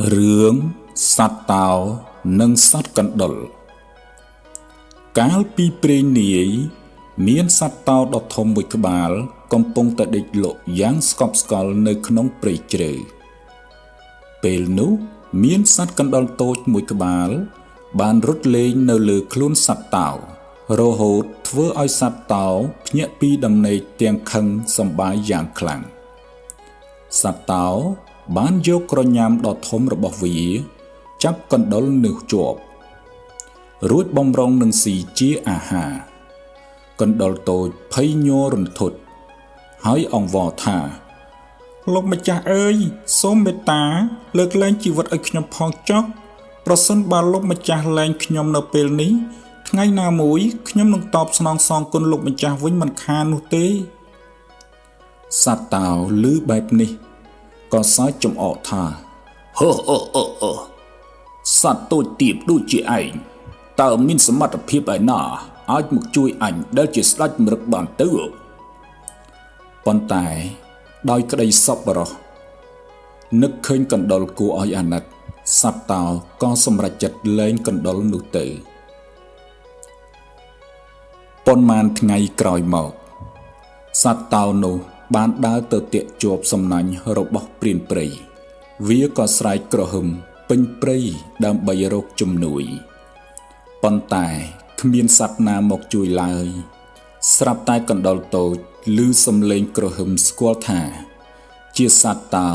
រឿងសត្វតោនិងសត្វកណ្ដុរកាលពីព្រេងនាយមានសត្វតោដ៏ធំមួយក្បាលកំពុងតែដេកលក់យ៉ាងស្កប់ស្កល់នៅក្នុងព្រៃជ្រៅពេលនោះមានសត្វកណ្ដុរតូចមួយក្បាលបានរត់លេងនៅលើខ្លួនសត្វតោរហូតធ្វើឲ្យសត្វតោភ្ញាក់ពីដំណេកទាំងខឹងសម្បាយយ៉ាងខ្លាំងសត្វតោបានយកក្រញាំដ៏ធំរបស់វាចាប់កណ្ដុរនោះជាប់រួចបំរុងនឹងស៊ីជាអាហារកណ្ដុរតូចភ័យញ័ររន្ធត់ហើយអង្វរថាលោកម្ចាស់អើយសូមមេត្តាលើកលែងជីវិតឲ្យខ្ញុំផងចុះប្រសិនបើលោកម្ចាស់លែងខ្ញុំនៅពេលនេះថ្ងៃណាមួយខ្ញុំនឹងតបស្នងសងគុណលោកម្ចាស់វិញមិនខាននោះទេសត្វតោឮបែបនេះក៏សើចចំអកថាសត្វតូចទាបដូចជាឯងតើមានសមត្ថភាពឯណាអាចមកជួយអញដែលជាស្ដេចមរឹកបានទៅប៉ុន្តែដោយក្តីសប្បុរសនឹកឃើញកណ្ដុរគួរឲ្យអាណិតសត្វតោក៏សម្រេចចិត្តលែងកណ្ដុរនោះទៅប៉ុន្មានថ្ងៃក្រោយមកសត្វតោនោះបានដើរទៅទាក់ជាប់សំណាញ់របស់ព្រានព្រៃវាក៏ស្រែកក្រហឹមពេញព្រៃដើម្បីរកជំនួយប៉ុន្តែគ្មានសត្វណាមកជួយឡើយស្រាប់តែកណ្ដុរតូចឮសំឡេងក្រហឹមស្គាល់ថាជាសត្វតោ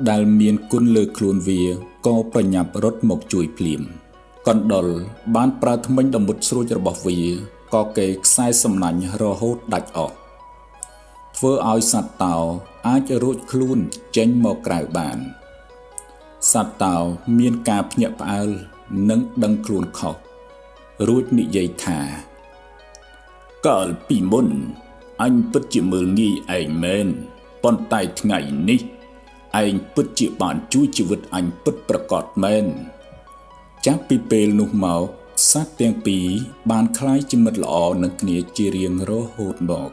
ដែលមានគុណលើខ្លួនវាក៏ប្រញាប់រត់មកជួយភ្លាមកណ្ដុរបានប្រើធ្មេញដ៏មុតស្រួចរបស់វាក៏កេរខ្សែសំណាញ់រហូតដាច់អស់ធ្វើឲ្យសត្វតោអាចរួចខ្លួនចេញមកក្រៅបានសត្វតោមានការភ្ញាក់ផ្អើលនិងដឹងខ្លួនខុសរួចនិយាយថាកាលពីមុនអញពិតជាមើលងាយឯងមែនប៉ុន្តែថ្ងៃនេះឯងពិតជាបានជួយជីវិតអញពិតប្រាកដមែនចាប់ពីពេលនោះមកសត្វទាំងពីរបានក្លាយជាមិត្តល្អនឹងគ្នាជារៀងរហូតមក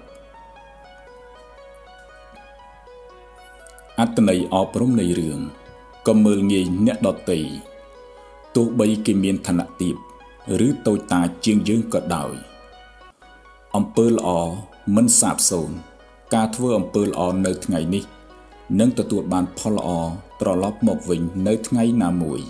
អត្ថន័យអប់រំនៃរឿងកុំមើលងាយអ្នកដទៃទោះបីគេមានឋានៈទាបឬតូចតាចជាងយើងក៏ដោយអំពើល្អមិនសាបសូន្យការធ្វើអំពើល្អនៅថ្ងៃនេះនឹងទទួលបានផលល្អត្រឡប់មកវិញនៅថ្ងៃណាមួយ